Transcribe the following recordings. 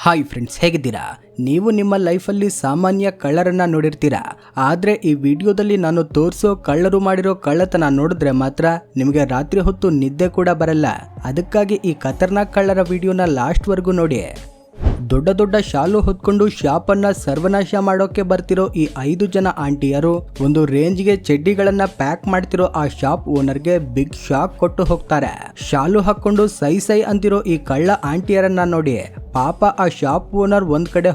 Hi friends, ಹೇಗಿದ್ದೀರಾ? ನೀವು ನಿಮ್ಮ ಲೈಫಲ್ಲಿ ಸಾಮಾನ್ಯ ಕಳ್ಳರನ್ನ ನೋಡಿರ್ತೀರಾ. ಆದರೆ ಈ ವಿಡಿಯೋದಲ್ಲಿ ನಾನು ತೋರಿಸೋ ಕಳ್ಳರು ಮಾಡಿರೋ ಕಳ್ಳತನ ನೋಡಿದ್ರೆ ಮಾತ್ರ ನಿಮಗೆ ರಾತ್ರಿ ಹೊತ್ತು ನಿದ್ದೆ ಕೂಡ ಬರಲ್ಲ. ಅದಕ್ಕಾಗಿ ಈ ಖತರ್ನಾಕ್ ಕಳ್ಳರ ವಿಡಿಯೋನ ಲಾಸ್ಟ್ವರೆಗೂ ನೋಡಿ. ದೊಡ್ಡ ದೊಡ್ಡ ಶಾಲು ಹೊತ್ಕೊಂಡು ಶಾಪನ್ನ ಸರ್ವನಾಶ ಮಾಡೋಕೆ ಬರ್ತಿರೋ ಈ 5 ಜನ ಆಂಟಿಯರು ಒಂದು ರೇಂಜ್ಗೆ ಚಡ್ಡಿಗಳನ್ನ ಪ್ಯಾಕ್ ಮಾಡ್ತಿರೋ ಆ ಶಾಪ್ ಓನರ್ಗೆ ಬಿಗ್ ಶಾಕ್ ಕೊಟ್ಟು ಹೋಗ್ತಾರೆ. ಶಾಲು ಹಾಕೊಂಡು ಸೈ ಸೈ ಅಂತಿರೋ ಈ ಕಳ್ಳ ಆಂಟಿಯರನ್ನ ನೋಡಿ ಪಾಪ ಆ ಶಾಪ್ ಓನರ್ ಒಂದ್ ಕಡೆ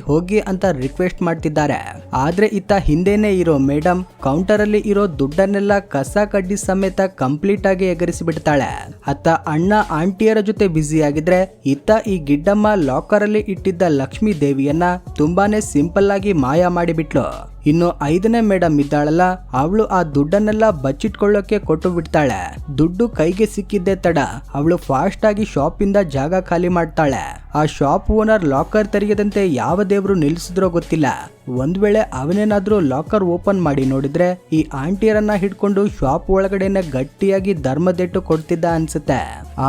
ಹೋಗಿ ಅಂತ ರಿಕ್ವೆಸ್ಟ್ ಮಾಡ್ತಿದ್ದಾರೆ. ಆದ್ರೆ ಇತ್ತ ಹಿಂದೆನೆ ಇರೋ ಮೇಡಮ್ ಕೌಂಟರ್ ಅಲ್ಲಿ ಇರೋ ದುಡ್ಡನ್ನೆಲ್ಲ ಕಸ ಕಡ್ಡಿ ಸಮೇತ ಕಂಪ್ಲೀಟ್ ಆಗಿ ಎಗರಿಸಿ ಬಿಡ್ತಾಳೆ. ಅತ್ತ ಅಣ್ಣ ಆಂಟಿಯರ ಜೊತೆ ಬ್ಯುಸಿ ಆಗಿದ್ರೆ ಇತ್ತ ಈ ಗಿಡ್ಡಮ್ಮ ಲಾಕರ್ ಅಲ್ಲಿ ಇಟ್ಟಿದ್ದ ಲಕ್ಷ್ಮೀ ದೇವಿಯನ್ನ ತುಂಬಾನೇ ಸಿಂಪಲ್ ಆಗಿ ಮಾಯ ಮಾಡಿಬಿಟ್ಲು. ಇನ್ನು 5ನೇ ಮೇಡಮ್ ಇದ್ದಾಳಲ್ಲ, ಅವಳು ಆ ದುಡ್ಡನ್ನೆಲ್ಲ ಬಚ್ಚಿಟ್ಕೊಳ್ಳೋಕೆ ಕೊಟ್ಟು ಬಿಡ್ತಾಳೆ. ದುಡ್ಡು ಕೈಗೆ ಸಿಕ್ಕಿದ್ದೆ ತಡ ಅವಳು ಫಾಸ್ಟ್ ಆಗಿ ಶಾಪ್ ಇಂದ ಜಾಗ ಖಾಲಿ ಮಾಡ್ತಾಳೆ. ಆ ಶಾಪ್ ಓನರ್ ಲಾಕರ್ ತೆರೆಯದಂತೆ ಯಾವ ದೇವ್ರು ನಿಲ್ಸಿದ್ರೋ ಗೊತ್ತಿಲ್ಲ. ಒಂದ್ ವೇಳೆ ಅವನೇನಾದ್ರೂ ಲಾಕರ್ ಓಪನ್ ಮಾಡಿ ನೋಡಿದ್ರೆ ಈ ಆಂಟಿಯರನ್ನ ಹಿಡ್ಕೊಂಡು ಶಾಪ್ ಒಳಗಡೆನೆ ಗಟ್ಟಿಯಾಗಿ ಧರ್ಮದೆಟ್ಟು ಕೊಡ್ತಿದ್ದ ಅನ್ಸುತ್ತೆ.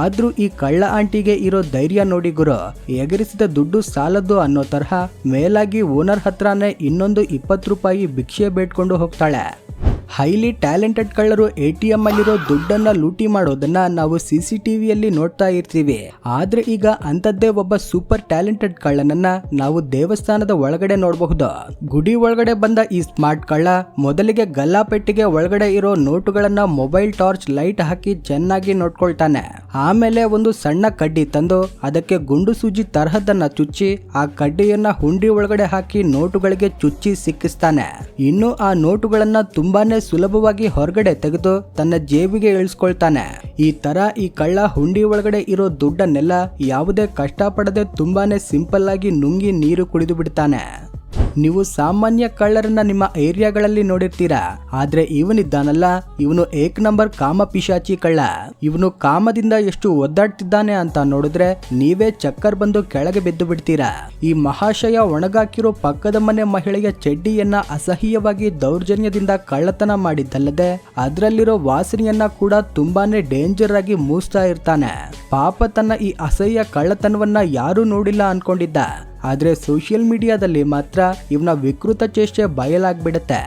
ಆದ್ರೂ ಈ ಕಳ್ಳ ಆಂಟಿಗೆ ಇರೋ ಧೈರ್ಯ ನೋಡಿ ಗುರು, ಎಗರಿಸಿದ ದುಡ್ಡು ಸಾಲದ್ದು ಅನ್ನೋ ತರಹ ಮೇಲಾಗಿ ಓನರ್ ಹತ್ರನೇ ಇನ್ನೊಂದು 20 ರೂಪಾಯಿ ಭಿಕ್ಷೆ ಬೇಡ್ಕೊಂಡು ಹೋಗ್ತಾಳೆ. ಹೈಲಿ ಟ್ಯಾಲೆಂಟೆಡ್ ಕಳ್ಳರು ATM ಅಲ್ಲಿರೋ ದುಡ್ಡನ್ನ ಲೂಟಿ ಮಾಡೋದನ್ನ ನಾವು CCTVಯಲ್ಲಿ ನೋಡ್ತಾ ಇರ್ತೀವಿ. ಆದ್ರೆ ಈಗ ಅಂತದ್ದೇ ಒಬ್ಬ ಸೂಪರ್ ಟ್ಯಾಲೆಂಟೆಡ್ ಕಳ್ಳನನ್ನ ನಾವು ದೇವಸ್ಥಾನದ ಒಳಗಡೆ ನೋಡಬಹುದು. ಗುಡಿ ಒಳಗಡೆ ಬಂದ ಈ ಸ್ಮಾರ್ಟ್ ಕಳ್ಳ ಮೊದಲಿಗೆ ಗಲ್ಲಾಪೆಟ್ಟಿಗೆ ಒಳಗಡೆ ಇರೋ ನೋಟುಗಳನ್ನ ಮೊಬೈಲ್ ಟಾರ್ಚ್ ಲೈಟ್ ಹಾಕಿ ಚೆನ್ನಾಗಿ ನೋಡ್ಕೊಳ್ತಾನೆ. ಆಮೇಲೆ ಒಂದು ಸಣ್ಣ ಕಡ್ಡಿ ತಂದು ಅದಕ್ಕೆ ಗುಂಡು ಸೂಜಿ ತರಹದನ್ನ ಚುಚ್ಚಿ ಆ ಕಡ್ಡಿಯನ್ನ ಹುಂಡಿ ಒಳಗಡೆ ಹಾಕಿ ನೋಟುಗಳಿಗೆ ಚುಚ್ಚಿ ಸಿಕ್ಕಿಸ್ತಾನೆ. ಇನ್ನು ಆ ನೋಟುಗಳನ್ನ ತುಂಬಾನೇ ಸುಲಭವಾಗಿ ಹೊರಗಡೆ ತೆಗೆದು ತನ್ನ ಜೇಬಿಗೆ ಇಳಿಸ್ಕೊಳ್ತಾನೆ. ಈ ತರ ಈ ಕಳ್ಳ ಹುಂಡಿ ಒಳಗಡೆ ಇರೋ ದುಡ್ಡನ್ನೆಲ್ಲ ಯಾವುದೇ ಕಷ್ಟಪಡದೆ ತುಂಬಾನೇ ಸಿಂಪಲ್ ಆಗಿ ನುಂಗಿ ನೀರು ಕುಡಿದು ಬಿಡ್ತಾನೆ. ನೀವು ಸಾಮಾನ್ಯ ಕಳ್ಳರನ್ನ ನಿಮ್ಮ ಏರಿಯಾಗಳಲ್ಲಿ ನೋಡಿರ್ತೀರಾ, ಆದ್ರೆ ಇವನಿದ್ದಾನಲ್ಲ, ಇವನು ಏಕ್ ನಂಬರ್ ಕಾಮ ಪಿಶಾಚಿ ಕಳ್ಳ. ಇವನು ಕಾಮದಿಂದ ಎಷ್ಟು ಒದ್ದಾಡ್ತಿದ್ದಾನೆ ಅಂತ ನೋಡಿದ್ರೆ ನೀವೇ ಚಕ್ಕರ್ ಬಂದು ಕೆಳಗೆ ಬಿದ್ದು ಬಿಡ್ತೀರಾ. ಈ ಮಹಾಶಯ ಒಣಗಾಕಿರೋ ಪಕ್ಕದ ಮನೆ ಮಹಿಳೆಯ ಚಡ್ಡಿಯನ್ನ ಅಸಹ್ಯವಾಗಿ ದೌರ್ಜನ್ಯದಿಂದ ಕಳ್ಳತನ ಮಾಡಿದ್ದಲ್ಲದೆ ಅದರಲ್ಲಿರೋ ವಾಸನೆಯನ್ನ ಕೂಡ ತುಂಬಾನೇ ಡೇಂಜರ್ ಆಗಿ ಮೂಸ್ತಾ ಇರ್ತಾನೆ. ಪಾಪ ತನ್ನ ಈ ಅಸಹ್ಯ ಕಳ್ಳತನವನ್ನ ಯಾರೂ ನೋಡಿಲ್ಲ ಅನ್ಕೊಂಡಿದ್ದ. ಆದ್ರೆ ಸೋಷಿಯಲ್ ಮೀಡಿಯಾದಲ್ಲಿ ಮಾತ್ರ ಇವನ ವಿಕೃತ ಚೇಷ್ಟೆ ಬಯಲಾಗ್ಬಿಡುತ್ತೆ.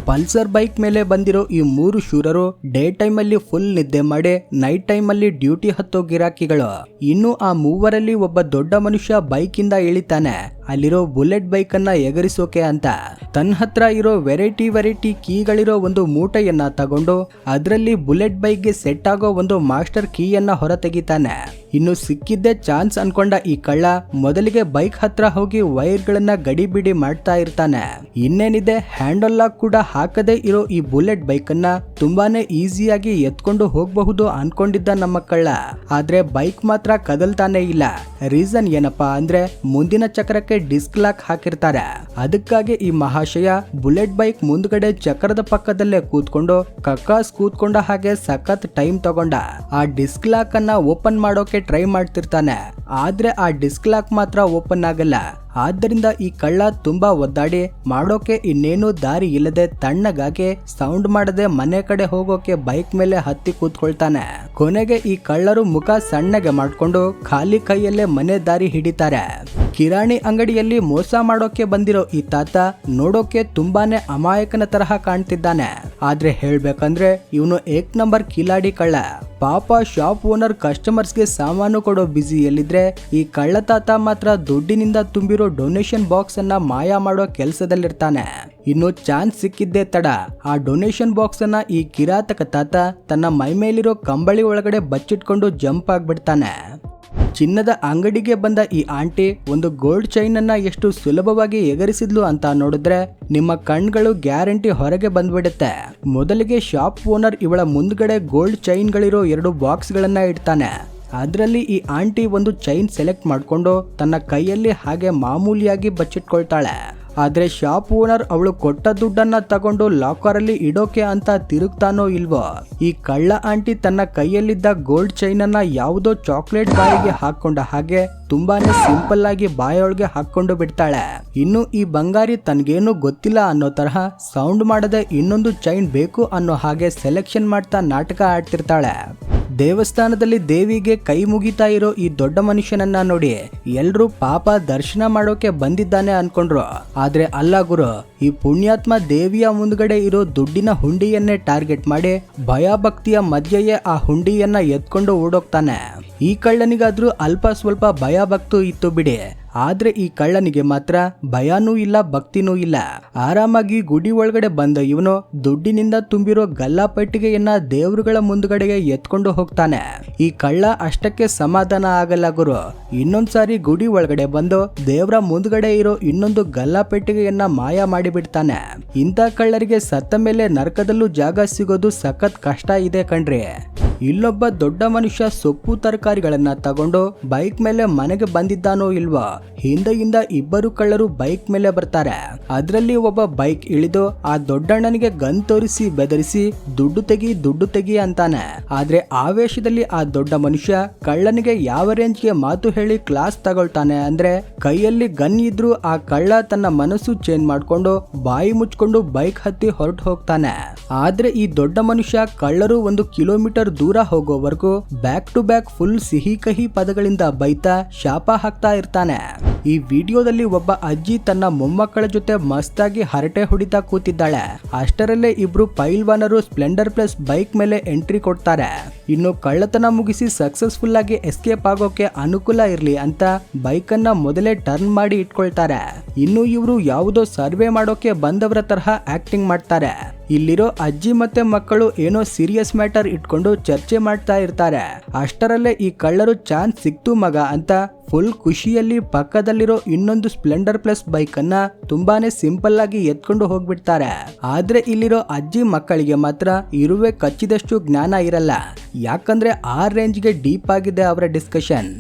ಪಲ್ಸರ್ ಬೈಕ್ ಮೇಲೆ ಬಂದಿರೋ ಈ 3 ಶೂರರು ಡೇ ಟೈಮ್ ಅಲ್ಲಿ ಫುಲ್ ನಿದ್ದೆ ಮಾಡಿ ನೈಟ್ ಟೈಮ್ ಅಲ್ಲಿ ಡ್ಯೂಟಿ ಹತ್ತೋ ಗಿರಾಕಿಗಳು. ಇನ್ನು ಆ 3ರಲ್ಲಿ ಒಬ್ಬ ದೊಡ್ಡ ಮನುಷ್ಯ ಬೈಕ್ ಇಂದ ಇಳಿತಾನೆ ಅಲ್ಲಿರೋ ಬುಲೆಟ್ ಬೈಕ್ ಅನ್ನ ಎಗರಿಸೋಕೆ ಅಂತ. ತನ್ನ ಹತ್ರ ಇರೋ ವೆರೈಟಿ ಕೀಗಳಿರೋ ಒಂದು ಮೂಟೆಯನ್ನ ತಗೊಂಡು ಅದರಲ್ಲಿ ಬುಲೆಟ್ ಬೈಕ್ಗೆ ಸೆಟ್ ಆಗೋ ಒಂದು ಮಾಸ್ಟರ್ ಕೀಯನ್ನ ಹೊರ ತೆಗಿತಾನೆ. ಇನ್ನು ಸಿಕ್ಕಿದ್ದೇ ಚಾನ್ಸ್ ಅನ್ಕೊಂಡ ಈ ಕಳ್ಳ ಮೊದಲಿಗೆ ಬೈಕ್ ಹತ್ರ ಹೋಗಿ ವೈರ್ಗಳನ್ನ ಗಡಿಬಿಡಿ ಮಾಡ್ತಾ ಇರ್ತಾನೆ. ಇನ್ನೇನಿದೆ, ಹ್ಯಾಂಡಲ್ ಲಾಕ್ ಕೂಡ ಹಾಕದೇ ಇರೋ ಈ ಬುಲೆಟ್ ಬೈಕ್ ಅನ್ನ ತುಂಬಾನೇ ಈಸಿಯಾಗಿ ಎತ್ಕೊಂಡು ಹೋಗಬಹುದು ಅನ್ಕೊಂಡಿದ್ದ ನಮ್ಮ ಕಳ್ಳ. ಆದ್ರೆ ಬೈಕ್ ಮಾತ್ರ ಕದಲ್ತಾನೆ ಇಲ್ಲ. ರೀಸನ್ ಏನಪ್ಪಾ ಅಂದ್ರೆ ಮುಂದಿನ ಚಕ್ರಕ್ಕೆ ಡಿಸ್ಕ್ ಲಾಕ್ ಹಾಕಿರ್ತಾರೆ. ಅದಕ್ಕಾಗಿ ಈ ಮಹಾಶಯ ಬುಲೆಟ್ ಬೈಕ್ ಮುಂದ್ಗಡೆ ಚಕ್ರದ ಪಕ್ಕದಲ್ಲೇ ಕೂತ್ಕೊಂಡು ಕಕ್ಕಾಸ್ ಕೂತ್ಕೊಂಡ ಹಾಗೆ ಸಖತ್ ಟೈಮ್ ತಗೊಂಡ ಆ ಡಿಸ್ಕ್ ಲಾಕ್ ಅನ್ನ ಓಪನ್ ಮಾಡೋಕೆ ಟ್ರೈ ಮಾಡ್ತಿರ್ತಾನೆ. ಆದ್ರೆ ಆ ಡಿಸ್ಕ್ ಲಾಕ್ ಮಾತ್ರ ಓಪನ್ ಆಗಲ್ಲ. ಆದ್ದರಿಂದ ಈ ಕಳ್ಳ ತುಂಬಾ ಒದ್ದಾಡಿ ಮಾಡೋಕೆ ಇನ್ನೇನು ದಾರಿ ಇಲ್ಲದೆ ತಣ್ಣಗಾಗಿ ಸೌಂಡ್ ಮಾಡದೆ ಮನೆ ಕಡೆ ಹೋಗೋಕೆ ಬೈಕ್ ಮೇಲೆ ಹತ್ತಿ ಕೂತ್ಕೊಳ್ತಾನೆ. ಕೊನೆಗೆ ಈ ಕಳ್ಳರು ಮುಖ ಸಣ್ಣಗೆ ಮಾಡ್ಕೊಂಡು ಖಾಲಿ ಕೈಯಲ್ಲೇ ಮನೆ ದಾರಿ ಹಿಡಿತಾರೆ. ಕಿರಾಣಿ ಅಂಗಡಿಯಲ್ಲಿ ಮೋಸ ಮಾಡೋಕೆ ಬಂದಿರೋ ಈ ತಾತ ನೋಡೋಕೆ ತುಂಬಾನೇ ಅಮಾಯಕನ ತರಹ ಕಾಣ್ತಿದ್ದಾನೆ. ಆದ್ರೆ ಹೇಳ್ಬೇಕಂದ್ರೆ ಇವನು ಏಕ್ ನಂಬರ್ ಕಿಲಾಡಿ ಕಳ್ಳ. ಪಾಪ ಶಾಪ್ ಓನರ್ ಕಸ್ಟಮರ್ಸ್ಗೆ ಸಾಮಾನು ಕೊಡೋ ಬ್ಯುಸಿಯಲ್ಲಿದ್ರೆ ಈ ಕಳ್ಳ ತಾತ ಮಾತ್ರ ದುಡ್ಡಿನಿಂದ ತುಂಬಿರೋ ಡೊನೇಷನ್ ಬಾಕ್ಸ್ ಅನ್ನ ಮಾಯ ಮಾಡೋ ಕೆಲಸದಲ್ಲಿರ್ತಾನೆ. ಇನ್ನು ಚಾನ್ಸ್ ಸಿಕ್ಕಿದ್ದೇ ತಡ ಆ ಡೊನೇಷನ್ ಬಾಕ್ಸ್ ಅನ್ನ ಈ ಕಿರಾತಕ ತಾತ ತನ್ನ ಮೈ ಮೇಲಿರೋ ಕಂಬಳಿ ಒಳಗಡೆ ಬಚ್ಚಿಟ್ಕೊಂಡು ಜಂಪ್ ಆಗ್ಬಿಡ್ತಾನೆ. ಚಿನ್ನದ ಅಂಗಡಿಗೆ ಬಂದ ಈ ಆಂಟಿ ಒಂದು ಗೋಲ್ಡ್ ಚೈನ್ ಅನ್ನ ಎಷ್ಟು ಸುಲಭವಾಗಿ ಎಗರಿಸಿದ್ಲು ಅಂತ ನೋಡಿದ್ರೆ ನಿಮ್ಮ ಕಣ್ಗಳು ಗ್ಯಾರಂಟಿ ಹೊರಗೆ ಬಂದ್ಬಿಡುತ್ತೆ. ಮೊದಲಿಗೆ ಶಾಪ್ ಓನರ್ ಇವಳ ಮುಂದ್ಗಡೆ ಗೋಲ್ಡ್ ಚೈನ್ಗಳಿರೋ 2 ಬಾಕ್ಸ್ ಗಳನ್ನ ಇಡ್ತಾನೆ. ಅದರಲ್ಲಿ ಈ ಆಂಟಿ ಒಂದು ಚೈನ್ ಸೆಲೆಕ್ಟ್ ಮಾಡ್ಕೊಂಡು ತನ್ನ ಕೈಯಲ್ಲಿ ಹಾಗೆ ಮಾಮೂಲಿಯಾಗಿ ಬಚ್ಚಿಟ್ಕೊಳ್ತಾಳೆ. ಆದ್ರೆ ಶಾಪ್ ಓನರ್ ಅವಳು ಕೊಟ್ಟ ದುಡ್ಡನ್ನ ತಗೊಂಡು ಲಾಕರ್ ಅಲ್ಲಿ ಇಡೋಕೆ ಅಂತ ತಿರುಗ್ತಾನೋ ಇಲ್ವೋ, ಈ ಕಳ್ಳ ಆಂಟಿ ತನ್ನ ಕೈಯಲ್ಲಿದ್ದ ಗೋಲ್ಡ್ ಚೈನ್ ಅನ್ನ ಯಾವುದೋ ಚಾಕ್ಲೇಟ್ ಬಾಯಿಗೆ ಹಾಕೊಂಡ ಹಾಗೆ ತುಂಬಾನೇ ಸಿಂಪಲ್ ಆಗಿ ಬಾಯೊಳಗೆ ಹಾಕೊಂಡು ಬಿಡ್ತಾಳೆ. ಇನ್ನು ಈ ಬಂಗಾರಿ ತನ್ಗೇನು ಗೊತ್ತಿಲ್ಲ ಅನ್ನೋ ತರಹ ಸೌಂಡ್ ಮಾಡದೆ ಇನ್ನೊಂದು ಚೈನ್ ಬೇಕು ಅನ್ನೋ ಹಾಗೆ ಸೆಲೆಕ್ಷನ್ ಮಾಡ್ತಾ ನಾಟಕ ಆಡ್ತಿರ್ತಾಳೆ. ದೇವಸ್ಥಾನದಲ್ಲಿ ದೇವಿಗೆ ಕೈ ಮುಗಿತಾ ಇರೋ ಈ ದೊಡ್ಡ ಮನುಷ್ಯನನ್ನ ನೋಡಿ ಎಲ್ರು ಪಾಪ ದರ್ಶನ ಮಾಡೋಕೆ ಬಂದಿದ್ದಾನೆ ಅನ್ಕೊಂಡ್ರು. ಆದ್ರೆ ಅಲ್ಲ ಗುರು, ಈ ಪುಣ್ಯಾತ್ಮ ದೇವಿಯ ಮುಂದ್ಗಡೆ ಇರೋ ದುಡ್ಡಿನ ಹುಂಡಿಯನ್ನೇ ಟಾರ್ಗೆಟ್ ಮಾಡಿ ಭಯಭಕ್ತಿಯ ಮಧ್ಯೆಯೇ ಆ ಹುಂಡಿಯನ್ನ ಎತ್ಕೊಂಡು ಓಡೋಗ್ತಾನೆ. ಈ ಕಳ್ಳನಿಗಾದ್ರೂ ಅಲ್ಪ ಸ್ವಲ್ಪ ಭಯಭಕ್ತಿ ಇತ್ತು ಬಿಡಿ, ಆದ್ರೆ ಈ ಕಳ್ಳನಿಗೆ ಮಾತ್ರ ಭಯನೂ ಇಲ್ಲ ಭಕ್ತಿನೂ ಇಲ್ಲ. ಆರಾಮಾಗಿ ಗುಡಿ ಒಳಗಡೆ ಬಂದ ಇವನು ದುಡ್ಡಿನಿಂದ ತುಂಬಿರೋ ಗಲ್ಲಾಪೆಟ್ಟಿಗೆಯನ್ನ ದೇವರುಗಳ ಮುಂದ್ಗಡೆಗೆ ಎತ್ಕೊಂಡು ಹೋಗ್ತಾನೆ. ಈ ಕಳ್ಳ ಅಷ್ಟಕ್ಕೆ ಸಮಾಧಾನ ಆಗಲ್ಲ ಗುರು, ಇನ್ನೊಂದ್ಸಾರಿ ಗುಡಿ ಒಳಗಡೆ ಬಂದು ದೇವರ ಮುಂದ್ಗಡೆ ಇರೋ ಇನ್ನೊಂದು ಗಲ್ಲಾಪೆಟ್ಟಿಗೆಯನ್ನ ಮಾಯ ಮಾಡಿಬಿಡ್ತಾನೆ. ಇಂಥ ಕಳ್ಳರಿಗೆ ಸತ್ತ ಮೇಲೆ ನರಕದಲ್ಲೂ ಜಾಗ ಸಿಗೋದು ಸಖತ್ ಕಷ್ಟ ಇದೆ ಕಣ್ರಿ. ಇಲ್ಲೊಬ್ಬ ದೊಡ್ಡ ಮನುಷ್ಯ ಸೊಪ್ಪು ತರಕಾರಿಗಳನ್ನ ತಗೊಂಡು ಬೈಕ್ ಮೇಲೆ ಮನೆಗೆ ಬಂದಿದ್ದಾನೋ ಇಲ್ವಾ, ಹಿಂದೆಯಿಂದ ಇಬ್ಬರು ಕಳ್ಳರು ಬೈಕ್ ಮೇಲೆ ಬರ್ತಾರೆ. ಅದರಲ್ಲಿ ಒಬ್ಬ ಬೈಕ್ ಇಳಿದು ಆ ದೊಡ್ಡಣ್ಣನಿಗೆ ಗನ್ ತೋರಿಸಿ ಬೆದರಿಸಿ ದುಡ್ಡು ತೆಗಿ ಅಂತಾನೆ. ಆದ್ರೆ ಆವೇಶದಲ್ಲಿ ಆ ದೊಡ್ಡ ಮನುಷ್ಯ ಕಳ್ಳನಿಗೆ ಯಾವ ರೇಂಜ್ಗೆ ಮಾತು ಹೇಳಿ ಕ್ಲಾಸ್ ತಗೊಳ್ತಾನೆ ಅಂದ್ರೆ, ಕೈಯಲ್ಲಿ ಗನ್ ಇದ್ರೂ ಆ ಕಳ್ಳ ತನ್ನ ಮನಸ್ಸು ಚೇಂಜ್ ಮಾಡ್ಕೊಂಡು ಬಾಯಿ ಮುಚ್ಕೊಂಡು ಬೈಕ್ ಹತ್ತಿ ಹೊರಟು ಹೋಗ್ತಾನೆ. ಆದ್ರೆ ಈ ದೊಡ್ಡ ಮನುಷ್ಯ ಕಳ್ಳರು 1 ಕಿಲೋಮೀಟರ್ ದೂರ ಹೋಗೋವರೆಗೂ ಬ್ಯಾಕ್ ಟು ಬ್ಯಾಕ್ ಫುಲ್ ಸಿಹಿ ಕಹಿ ಪದಗಳಿಂದ ಬೈತಾ ಶಾಪ ಹಾಕ್ತಾ ಇರ್ತಾನೆ. ಈ ವಿಡಿಯೋದಲ್ಲಿ ಒಬ್ಬ ಅಜ್ಜಿ ತನ್ನ ಮೊಮ್ಮಕ್ಕಳ ಜೊತೆ ಮಸ್ತಾಗಿ ಹರಟೆ ಹೊಡಿತಾ ಕೂತಿದ್ದಾಳೆ. ಅಷ್ಟರಲ್ಲೇ ಇಬ್ರು ಪೈಲ್ವಾನರು ಸ್ಪ್ಲೆಂಡರ್ ಪ್ಲಸ್ ಬೈಕ್ ಮೇಲೆ ಎಂಟ್ರಿ ಕೊಡ್ತಾರೆ. ಇನ್ನು ಕಳ್ಳತನ ಮುಗಿಸಿ ಸಕ್ಸಸ್ಫುಲ್ ಆಗಿ ಎಸ್ಕೇಪ್ ಆಗೋಕೆ ಅನುಕೂಲ ಇರ್ಲಿ ಅಂತ ಬೈಕ್ ಅನ್ನ ಮೊದಲೇ ಟರ್ನ್ ಮಾಡಿ ಇಟ್ಕೊಳ್ತಾರೆ. ಇನ್ನು ಇವರು ಯಾವುದೋ ಸರ್ವೆ ಮಾಡೋಕೆ ಬಂದವರ ತರಹ ಆಕ್ಟಿಂಗ್ ಮಾಡ್ತಾರೆ. ಇಲ್ಲಿರೋ ಅಜ್ಜಿ ಮತ್ತೆ ಮಕ್ಕಳು ಏನೋ ಸೀರಿಯಸ್ ಮ್ಯಾಟರ್ ಇಟ್ಕೊಂಡು ಚರ್ಚೆ ಮಾಡ್ತಾ ಇರ್ತಾರೆ. ಅಷ್ಟರಲ್ಲೇ ಈ ಕಳ್ಳರು ಚಾನ್ಸ್ ಸಿಕ್ತು ಮಗ ಅಂತ ಫುಲ್ ಖುಷಿಯಲ್ಲಿ ಪಕ್ಕದಲ್ಲಿರೋ ಇನ್ನೊಂದು ಸ್ಪ್ಲೆಂಡರ್ ಪ್ಲಸ್ ಬೈಕ್ ಅನ್ನ ತುಂಬಾನೇ ಸಿಂಪಲ್ ಆಗಿ ಎತ್ಕೊಂಡು ಹೋಗ್ಬಿಡ್ತಾರೆ. ಆದ್ರೆ ಇಲ್ಲಿರೋ ಅಜ್ಜಿ ಮಕ್ಕಳಿಗೆ ಮಾತ್ರ ಇರುವೆ ಕಚ್ಚಿದಷ್ಟು ಜ್ಞಾನ ಇರಲ್ಲ, ಯಾಕಂದ್ರೆ ಆ ರೇಂಜ್ಗೆ ಡೀಪ್ ಆಗಿದೆ ಅವರ ಡಿಸ್ಕಷನ್.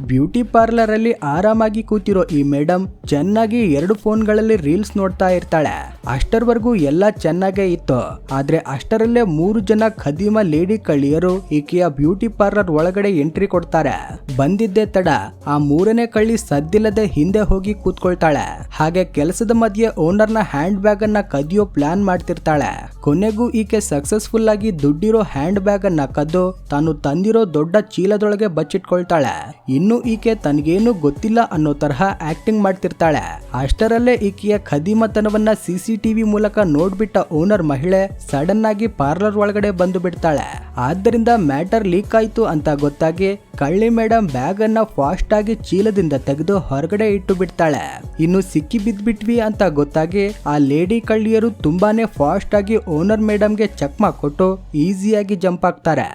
ಬ್ಯೂಟಿ ಪಾರ್ಲರ್ ಅಲ್ಲಿ ಆರಾಮಾಗಿ ಕೂತಿರೋ ಈ ಮೇಡಮ್ ಚೆನ್ನಾಗಿ 2 ಫೋನ್ಗಳಲ್ಲಿ ರೀಲ್ಸ್ ನೋಡ್ತಾ ಇರ್ತಾಳೆ. ಅಷ್ಟರವರೆಗೂ ಎಲ್ಲ ಚೆನ್ನಾಗೇ ಇತ್ತು. ಆದ್ರೆ ಅಷ್ಟರಲ್ಲೇ 3 ಜನ ಖದೀಮ ಲೇಡಿ ಕಳ್ಳಿಯರು ಈಕೆಯ ಬ್ಯೂಟಿ ಪಾರ್ಲರ್ ಒಳಗಡೆ ಎಂಟ್ರಿ ಕೊಡ್ತಾರೆ. ಬಂದಿದ್ದೇ ತಡ ಆ 3ನೇ ಕಳ್ಳಿ ಸದ್ದಿಲ್ಲದೆ ಹಿಂದೆ ಹೋಗಿ ಕೂತ್ಕೊಳ್ತಾಳೆ. ಹಾಗೆ ಕೆಲಸದ ಮಧ್ಯೆ ಓನರ್ನ ಹ್ಯಾಂಡ್ ಬ್ಯಾಗ್ ಅನ್ನ ಕದಿಯೋ ಪ್ಲಾನ್ ಮಾಡ್ತಿರ್ತಾಳೆ. ಕೊನೆಗೂ ಈಕೆ ಸಕ್ಸಸ್ಫುಲ್ ಆಗಿ ದುಡ್ಡಿರೋ ಹ್ಯಾಂಡ್ ಬ್ಯಾಗ್ ಅನ್ನ ಕದ್ದು ತಾನು ತಂದಿರೋ ದೊಡ್ಡ ಚೀಲದೊಳಗೆ ಬಚ್ಚಿಟ್ಕೊಳ್ತಾಳೆ. ಇನ್ನು ಈಕೆ ತನಗೇನು ಗೊತ್ತಿಲ್ಲ ಅನ್ನೋ ತರಹ ಆಕ್ಟಿಂಗ್ ಮಾಡ್ತಿರ್ತಾಳೆ. ಅಷ್ಟರಲ್ಲೇ ಈಕೆಯ ಖದೀಮತನವನ್ನ CCTV ಮೂಲಕ ನೋಡ್ಬಿಟ್ಟ ಓನರ್ ಮಹಿಳೆ ಸಡನ್ ಆಗಿ ಪಾರ್ಲರ್ ಒಳಗಡೆ ಬಂದು ಬಿಡ್ತಾಳೆ. ಆದ್ದರಿಂದ ಮ್ಯಾಟರ್ ಲೀಕ್ ಆಯ್ತು ಅಂತ ಗೊತ್ತಾಗಿ ಕಳ್ಳಿ ಮೇಡಮ್ ಬ್ಯಾಗ್ ಅನ್ನ ಫಾಸ್ಟ್ ಆಗಿ ಚೀಲದಿಂದ ತೆಗೆದು ಹೊರಗಡೆ ಇಟ್ಟು ಬಿಡ್ತಾಳೆ. ಇನ್ನು ಸಿಕ್ಕಿ ಬಿದ್ಬಿಟ್ವಿ ಅಂತ ಗೊತ್ತಾಗಿ ಆ ಲೇಡಿ ಕಳ್ಳಿಯರು ತುಂಬಾನೇ ಫಾಸ್ಟ್ ಆಗಿ ಓನರ್ ಮೇಡಮ್ಗೆ ಚಕ್ಮಾ ಕೊಟ್ಟು ಈಸಿಯಾಗಿ ಜಂಪ್ ಆಗ್ತಾರೆ.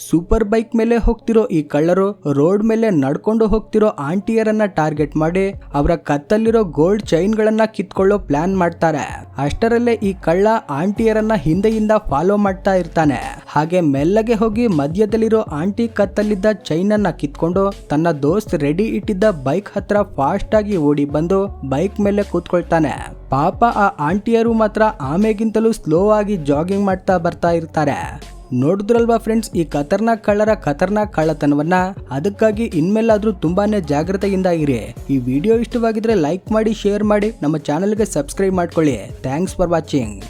ಸೂಪರ್ ಬೈಕ್ ಮೇಲೆ ಹೋಗ್ತಿರೋ ಈ ಕಳ್ಳರು ರೋಡ್ ಮೇಲೆ ನಡ್ಕೊಂಡು ಹೋಗ್ತಿರೋ ಆಂಟಿಯರನ್ನ ಟಾರ್ಗೆಟ್ ಮಾಡಿ ಅವರ ಕತ್ತಲ್ಲಿರೋ ಗೋಲ್ಡ್ ಚೈನ್ ಗಳನ್ನ ಕಿತ್ಕೊಳ್ಳೋ ಪ್ಲಾನ್ ಮಾಡ್ತಾರೆ. ಅಷ್ಟರಲ್ಲೇ ಈ ಕಳ್ಳ ಆಂಟಿಯರನ್ನ ಹಿಂದೆಯಿಂದ ಫಾಲೋ ಮಾಡ್ತಾ ಇರ್ತಾನೆ. ಹಾಗೆ ಮೆಲ್ಲಗೆ ಹೋಗಿ ಮಧ್ಯದಲ್ಲಿರೋ ಆಂಟಿ ಕತ್ತಲ್ಲಿದ್ದ ಚೈನ್ ಅನ್ನ ಕಿತ್ಕೊಂಡು ತನ್ನ ದೋಸ್ತ್ ರೆಡಿ ಇಟ್ಟಿದ್ದ ಬೈಕ್ ಹತ್ರ ಫಾಸ್ಟ್ ಆಗಿ ಓಡಿ ಬಂದು ಬೈಕ್ ಮೇಲೆ ಕೂತ್ಕೊಳ್ತಾನೆ. ಪಾಪ ಆ ಆಂಟಿಯರು ಮಾತ್ರ ಆಮೆಗಿಂತಲೂ ಸ್ಲೋ ಆಗಿ ಜಾಗಿಂಗ್ ಮಾಡ್ತಾ ಬರ್ತಾ ಇರ್ತಾರೆ. ನೋಡಿದ್ರಲ್ವಾ ಫ್ರೆಂಡ್ಸ್ ಈ ಖತರ್ನಾಕ್ ಕಳ್ಳರ ಖತರ್ನಾಕ್ ಕಳ್ಳತನವನ್ನ. ಅದಕ್ಕಾಗಿ ಇನ್ಮೇಲಾದ್ರೂ ತುಂಬಾನೇ ಜಾಗ್ರತೆಯಿಂದ ಇರಿ. ಈ ವಿಡಿಯೋ ಇಷ್ಟವಾಗಿದ್ರೆ ಲೈಕ್ ಮಾಡಿ, ಶೇರ್ ಮಾಡಿ, ನಮ್ಮ ಚಾನೆಲ್ಗೆ ಸಬ್ಸ್ಕ್ರೈಬ್ ಮಾಡ್ಕೊಳ್ಳಿ. Thanks for watching.